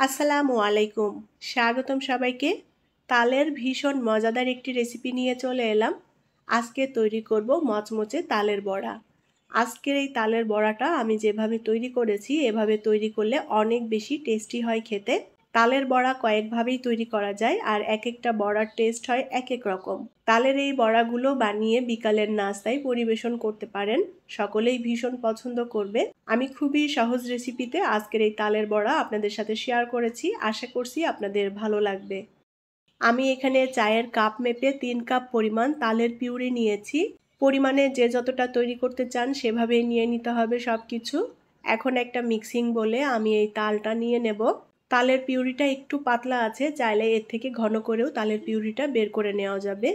আসসালামু আলাইকুম। স্বাগতম সবাইকে। তালের ভীষণ মজাদার একটি রেসিপি নিয়ে চলে এলাম। আজকে তৈরি করব মচমচে তালের বড়া। আজকের এই তালের বড়াটা আমি যেভাবে তৈরি করেছি এভাবে তৈরি করলে অনেক বেশি টেস্টি হয় খেতে। তালের বড়া কয়েকভাবেই তৈরি করা যায় আর এক একটা বড়ার টেস্ট হয় এক এক রকম। তালের এই বড়াগুলো বানিয়ে বিকালের নাস্তায় পরিবেশন করতে পারেন। সকলেই ভীষণ পছন্দ করবে। আমি খুবই সহজ রেসিপিতে আজকের এই তালের বড়া আপনাদের সাথে শেয়ার করেছি। আশা করছি আপনাদের ভালো লাগবে। আমি এখানে চায়ের কাপ মেপে 3 কাপ পরিমাণ তালের পিউরি নিয়েছি। পরিমাণে যে যতটা তৈরি করতে চান সেভাবেই নিয়ে নিতে হবে সব কিছু। এখন একটা মিক্সিং বলে আমি এই তালটা নিয়ে নেব। তালের পিউরিটা একটু পাতলা আছে, চাইলে এর থেকে ঘন করেও তালের পিউরিটা বের করে নেওয়া যাবে।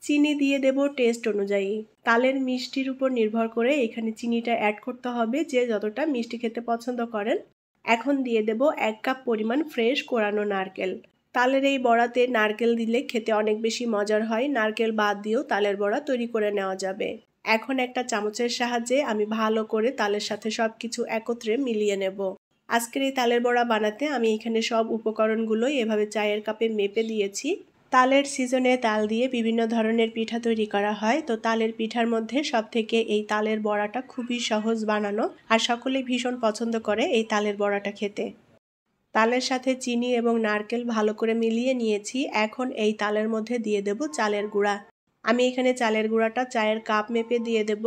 চিনি দিয়ে দেব টেস্ট অনুযায়ী। তালের মিষ্টির উপর নির্ভর করে এখানে চিনিটা অ্যাড করতে হবে যে যতটা মিষ্টি খেতে পছন্দ করেন। এখন দিয়ে দেব 1 কাপ পরিমাণ ফ্রেশ কোরানো নারকেল। তালের এই বড়াতে নারকেল দিলে খেতে অনেক বেশি মজার হয়। নারকেল বাদ দিয়েও তালের বড়া তৈরি করে নেওয়া যাবে। এখন একটা চামচের সাহায্যে আমি ভালো করে তালের সাথে সবকিছু একত্রে মিলিয়ে নেব। আজকের এই তালের বড়া বানাতে আমি এখানে সব উপকরণগুলো এভাবে চায়ের কাপে মেপে দিয়েছি। তালের সিজনে তাল দিয়ে বিভিন্ন ধরনের পিঠা তৈরি করা হয়, তো তালের পিঠার মধ্যে সবথেকে এই তালের বড়াটা খুবই সহজ বানানো আর সকলেই ভীষণ পছন্দ করে এই তালের বড়াটা খেতে। তালের সাথে চিনি এবং নারকেল ভালো করে মিলিয়ে নিয়েছি। এখন এই তালের মধ্যে দিয়ে দেব চালের গুঁড়া। আমি এখানে চালের গুঁড়াটা চায়ের কাপ মেপে দিয়ে দেব।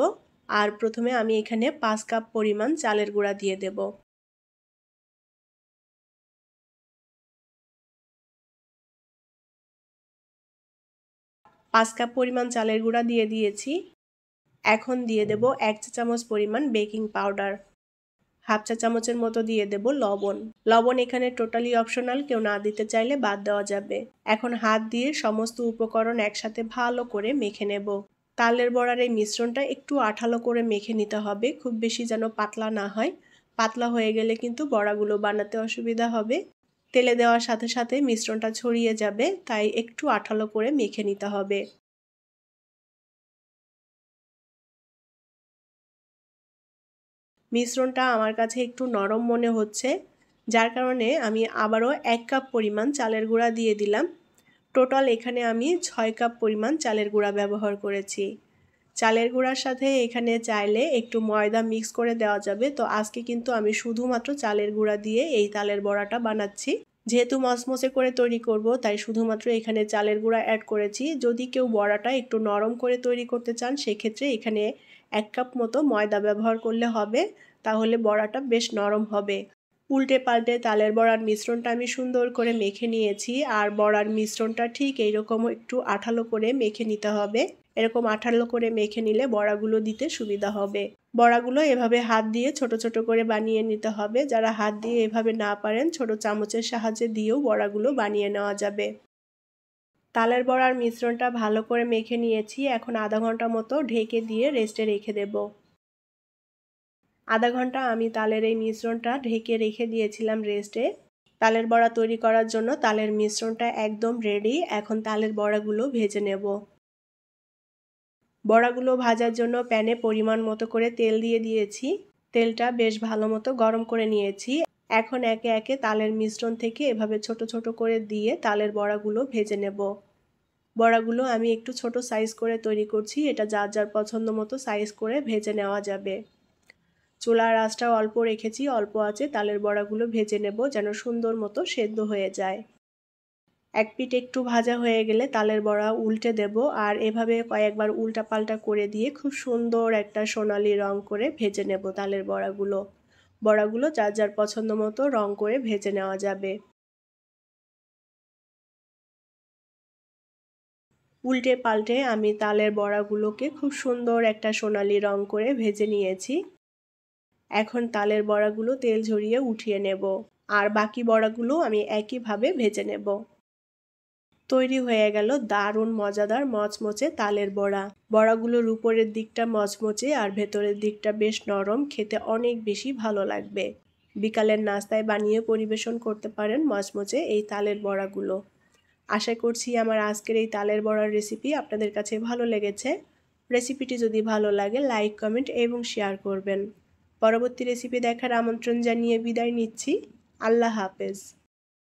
আর প্রথমে আমি এখানে 5 কাপ পরিমাণ চালের গুঁড়া দিয়ে দেব। 5 কাপ পরিমাণ চালের গুঁড়া দিয়ে দিয়েছি। এখন দিয়ে দেব 1 চা চামচ পরিমাণ বেকিং পাউডার। হাফ চা চামচের মতো দিয়ে দেব লবণ। লবণ এখানে টোটালি অপশনাল, কেউ না দিতে চাইলে বাদ দেওয়া যাবে। এখন হাত দিয়ে সমস্ত উপকরণ একসাথে ভালো করে মেখে নেব। তালের বড়ার এই মিশ্রণটা একটু আঠালো করে মেখে নিতে হবে, খুব বেশি যেন পাতলা না হয়। পাতলা হয়ে গেলে কিন্তু বড়াগুলো বানাতে অসুবিধা হবে। তেলে দেওয়ার সাথে সাথে মিশ্রণটা ছড়িয়ে যাবে, তাই একটু আঠালো করে মেখে নিতে হবে। মিশ্রণটা আমার কাছে একটু নরম মনে হচ্ছে, যার কারণে আমি আবারও 1 কাপ পরিমাণ চালের গুঁড়া দিয়ে দিলাম। টোটাল এখানে আমি 6 কাপ পরিমাণ চালের গুঁড়া ব্যবহার করেছি। চালের গুঁড়ার সাথে এখানে চাইলে একটু ময়দা মিক্স করে দেওয়া যাবে, তো আজকে কিন্তু আমি শুধুমাত্র চালের গুঁড়া দিয়ে এই তালের বড়াটা বানাচ্ছি। যেহেতু মচমচে করে তৈরি করব তাই শুধুমাত্র এখানে চালের গুঁড়া অ্যাড করেছি। যদি কেউ বড়াটা একটু নরম করে তৈরি করতে চান সেক্ষেত্রে এখানে 1 কাপ মতো ময়দা ব্যবহার করলে হবে, তাহলে বড়াটা বেশ নরম হবে। উল্টে পাল্টে তালের বড়ার মিশ্রণটা আমি সুন্দর করে মেখে নিয়েছি। আর বড়ার মিশ্রণটা ঠিক এইরকম একটু আঠালো করে মেখে নিতে হবে। এরকম আঠালো করে মেখে নিলে বড়াগুলো দিতে সুবিধা হবে। বড়াগুলো এভাবে হাত দিয়ে ছোট ছোট করে বানিয়ে নিতে হবে। যারা হাত দিয়ে এভাবে না পারেন ছোট চামচের সাহায্যে দিয়েও বড়াগুলো বানিয়ে নেওয়া যাবে। তালের বড়ার মিশ্রণটা ভালো করে মেখে নিয়েছি। এখন আধা ঘন্টা মতো ঢেকে দিয়ে রেস্টে রেখে দেব। আধা ঘন্টা আমি তালের এই মিশ্রণটা ঢেকে রেখে দিয়েছিলাম রেস্টে। তালের বড়া তৈরি করার জন্য তালের মিশ্রণটা একদম রেডি। এখন তালের বড়াগুলো ভেজে নেব। বড়াগুলো ভাজার জন্য প্যানে পরিমাণ মতো করে তেল দিয়ে দিয়েছি। তেলটা বেশ ভালো মতো গরম করে নিয়েছি। এখন একে একে তালের মিশ্রণ থেকে এভাবে ছোট ছোট করে দিয়ে তালের বড়াগুলো ভেজে নেব। বড়াগুলো আমি একটু ছোট সাইজ করে তৈরি করছি, এটা যার যার পছন্দ মতো সাইজ করে ভেজে নেওয়া যাবে। চুলার আঁচটা অল্প রেখেছি, অল্প আঁচে তালের বড়াগুলো ভেজে নেব যেন সুন্দর মতো সেদ্ধ হয়ে যায়। এক পিঠ একটু ভাজা হয়ে গেলে তালের বড়া উল্টে দেব আর এভাবে কয়েকবার উল্টা পাল্টা করে দিয়ে খুব সুন্দর একটা সোনালি রং করে ভেজে নেব তালের বড়াগুলো। বড়াগুলো যার যার পছন্দ মতো রং করে ভেজে নেওয়া যাবে। উল্টে পাল্টে আমি তালের বড়াগুলোকে খুব সুন্দর একটা সোনালি রং করে ভেজে নিয়েছি। এখন তালের বড়াগুলো তেল ঝরিয়ে উঠিয়ে নেব আর বাকি বড়াগুলো আমি একইভাবে ভেজে নেব। তৈরি হয়ে গেল দারুণ মজাদার মচমচে তালের বড়া। বড়াগুলোর উপরের দিকটা মচমচে আর ভেতরের দিকটা বেশ নরম, খেতে অনেক বেশি ভালো লাগবে। বিকালের নাস্তায় বানিয়ে পরিবেশন করতে পারেন মচমচে এই তালের বড়াগুলো। আশা করছি আমার আজকের এই তালের বড়ার রেসিপি আপনাদের কাছে ভালো লেগেছে। রেসিপিটি যদি ভালো লাগে লাইক, কমেন্ট এবং শেয়ার করবেন। পরবর্তী রেসিপি দেখার আমন্ত্রণ জানিয়ে বিদায় নিচ্ছি। আল্লাহ হাফেজ।